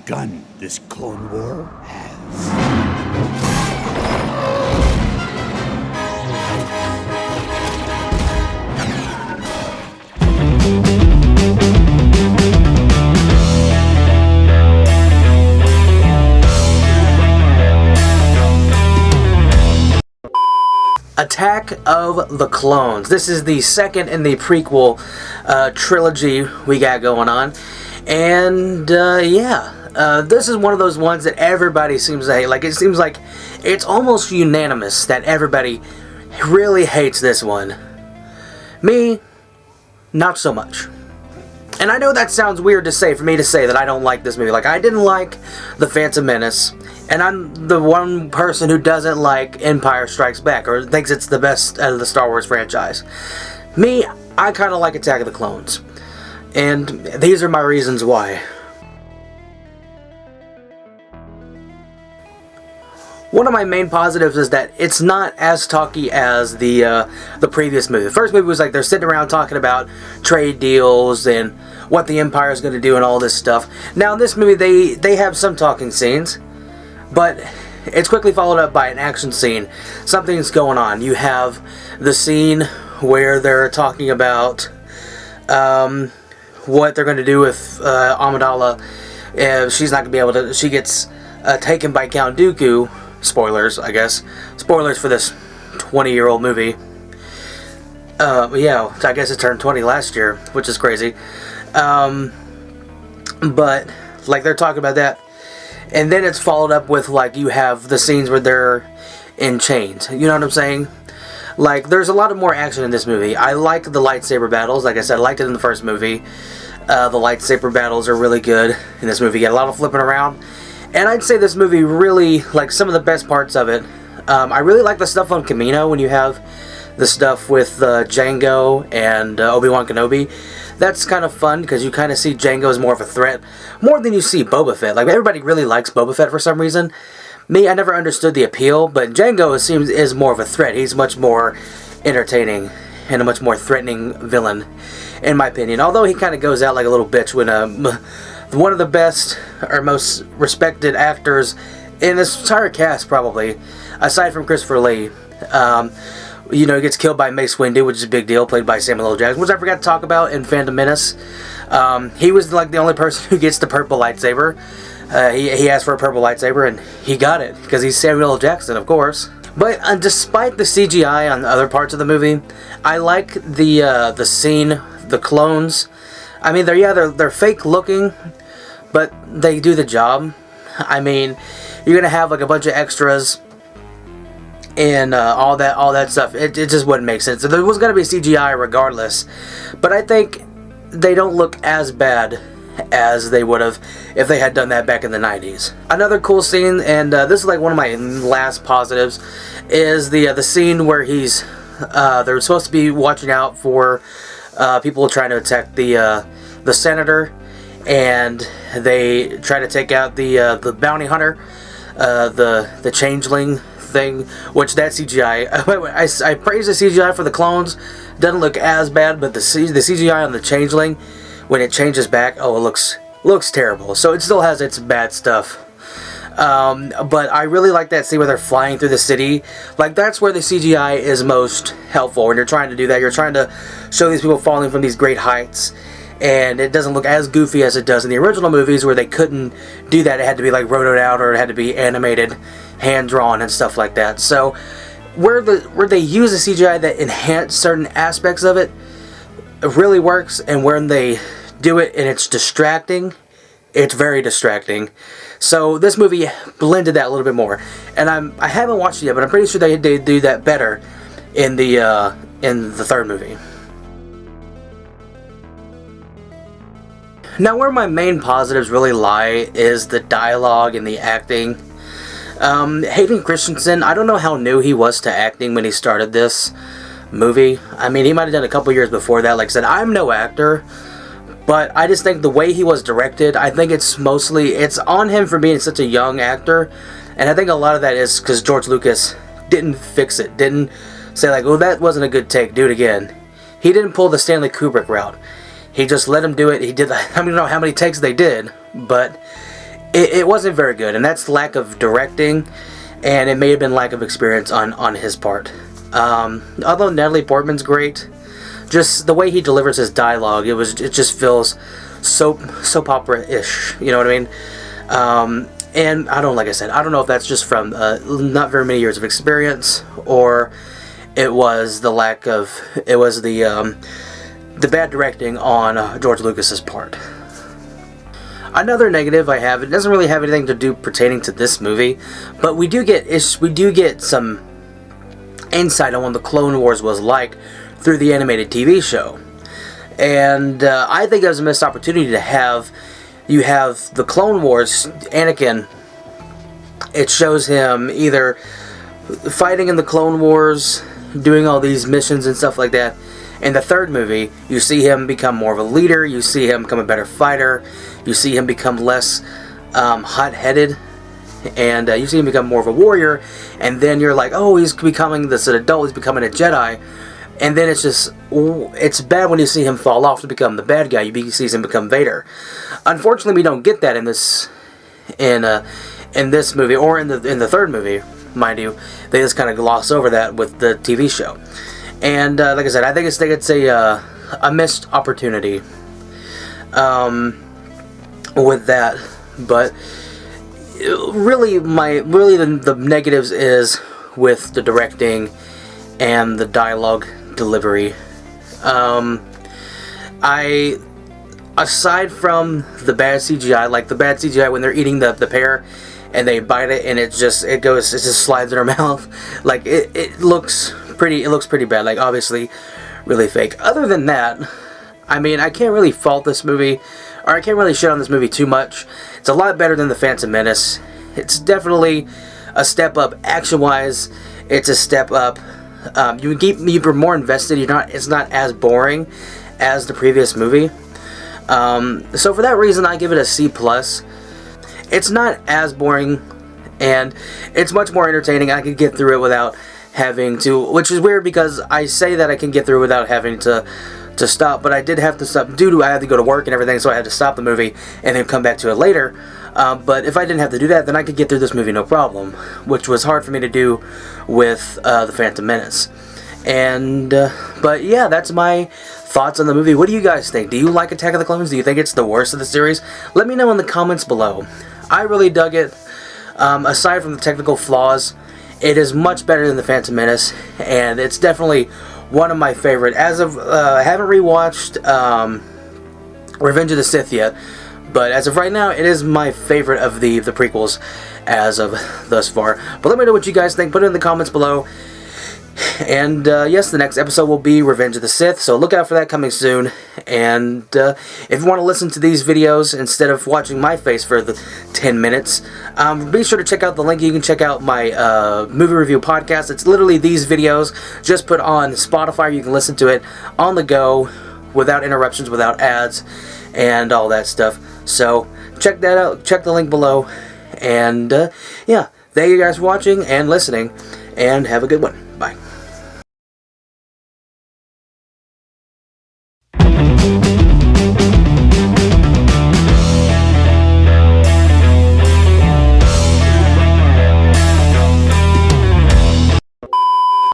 gun this Clone War has. Attack of the Clones. This is the second in the prequel trilogy we got going on. And this is one of those ones that everybody seems to hate. Like, it seems like it's almost unanimous that everybody really hates this one. Me, not so much. And I know that sounds weird to say, for me to say that I don't like this movie. Like, I didn't like The Phantom Menace, and I'm the one person who doesn't like Empire Strikes Back, or thinks it's the best out of the Star Wars franchise. Me, I kind of like Attack of the Clones. And these are my reasons why. One of my main positives is that it's not as talky as the previous movie. The first movie was like they're sitting around talking about trade deals and what the Empire is going to do and all this stuff. Now in this movie they have some talking scenes, but it's quickly followed up by an action scene. Something's going on. You have the scene where they're talking about what they're going to do with Amidala. She's not going to be able to. She gets taken by Count Dooku. Spoilers, I guess. Spoilers for this 20-year-old movie. Yeah, I guess it turned 20 last year, which is crazy. But, like, they're talking about that. And then it's followed up with, like, you have the scenes where they're in chains. You know what I'm saying? Like, there's a lot of more action in this movie. I like the lightsaber battles. Like I said, I liked it in the first movie. The lightsaber battles are really good in this movie. You get a lot of flipping around. And I'd say this movie really, like, some of the best parts of it. I really like the stuff on Kamino when you have the stuff with Jango and Obi-Wan Kenobi. That's kind of fun because you kind of see Jango as more of a threat. More than you see Boba Fett. Like, everybody really likes Boba Fett for some reason. Me, I never understood the appeal, but Jango is more of a threat. He's much more entertaining and a much more threatening villain, in my opinion. Although he kind of goes out like a little bitch when one of the best or most respected actors in this entire cast, probably, aside from Christopher Lee, he gets killed by Mace Windu, which is a big deal, played by Samuel L. Jackson, which I forgot to talk about in Phantom Menace. He was like the only person who gets the purple lightsaber. He asked for a purple lightsaber, and he got it, because he's Samuel L. Jackson, of course. But despite the CGI on other parts of the movie, I like the scene, the clones. I mean, they're fake looking, but they do the job. I mean, you're gonna have like a bunch of extras and all that stuff. It just wouldn't make sense. There was gonna be CGI regardless, but I think they don't look as bad as they would have if they had done that back in the 90s. Another cool scene, and this is like one of my last positives, is the scene where they're supposed to be watching out for people trying to attack the senator, and they try to take out the bounty hunter, the changeling thing, which that CGI, I praise the CGI for the clones, doesn't look as bad, but the CGI on the changeling, when it changes back, oh, it looks terrible. So it still has its bad stuff. But I really like that scene where they're flying through the city. Like, that's where the CGI is most helpful. When you're trying to do that, you're trying to show these people falling from these great heights, and it doesn't look as goofy as it does in the original movies, where they couldn't do that. It had to be like rotoed out, or it had to be animated, hand drawn, and stuff like that. So where they use the CGI that enhance certain aspects of it, it really works, and when they do it and it's distracting, it's very distracting. So this movie blended that a little bit more, and I haven't watched it yet, but I'm pretty sure they do that better in the third movie. Now, where my main positives really lie is the dialogue and the acting. Hayden Christensen, I don't know how new he was to acting when he started this movie. I mean, he might have done a couple years before that. Like I said, I'm no actor, but I just think the way he was directed, I think it's on him for being such a young actor, and I think a lot of that is because George Lucas didn't fix it, didn't say like, oh, that wasn't a good take, do it again. He didn't pull the Stanley Kubrick route. He just let him do it. He did, I don't know how many takes they did, but it wasn't very good, and that's lack of directing, and it may have been lack of experience on his part. Although Natalie Portman's great, just the way he delivers his dialogue, it just feels soap opera-ish. You know what I mean? And like I said, I don't know if that's just from not very many years of experience, or it was the bad directing on George Lucas's part. Another negative I have, it doesn't really have anything to do pertaining to this movie, but we do get some insight on what the Clone Wars was like through the animated TV show. And I think it was a missed opportunity to have the Clone Wars, Anakin. It shows him either fighting in the Clone Wars, doing all these missions and stuff like that. In the third movie, you see him become more of a leader, you see him become a better fighter, you see him become less hot-headed, and you see him become more of a warrior, and then you're like, oh, he's becoming this adult, he's becoming a Jedi, and then it's bad when you see him fall off to become the bad guy. You see him become Vader. Unfortunately, we don't get that in this movie, or in the third movie, mind you. They just kind of gloss over that with the TV show. And like I said, I think it's a missed opportunity with that. But really, the negatives is with the directing and the dialogue delivery. Aside from the bad CGI, like the bad CGI when they're eating the pear and they bite it and it just slides in their mouth, like it looks pretty bad, like obviously really fake. Other than that, I mean, I can't really fault this movie, or I can't really shit on this movie too much. It's a lot better than The Phantom Menace. It's definitely a step up action-wise. It's a step up. You're more invested. It's not as boring as the previous movie. So for that reason, I give it a C+. It's not as boring, and it's much more entertaining. I could get through it without having to, which is weird because I say that I can get through without having to stop, but I did have to stop I had to go to work and everything, so I had to stop the movie and then come back to it later. But if I didn't have to do that, then I could get through this movie no problem, which was hard for me to do with The Phantom Menace. And but yeah, that's my thoughts on the movie. What do you guys think? Do you like Attack of the Clones? Do you think it's the worst of the series? Let me know in the comments below. I really dug it. Aside from the technical flaws, it is much better than The Phantom Menace, and it's definitely one of my favorite. As of I haven't rewatched Revenge of the Sith yet, but as of right now, it is my favorite of the prequels as of thus far. But let me know what you guys think. Put it in the comments below. And yes, the next episode will be Revenge of the Sith, so look out for that coming soon. And if you want to listen to these videos instead of watching my face for the 10 minutes, be sure to check out the link. You can check out my movie review podcast. It's literally these videos just put on Spotify. You can listen to it on the go without interruptions, without ads, and all that stuff. So check that out. Check the link below. And yeah, thank you guys for watching and listening, and have a good one. Bye.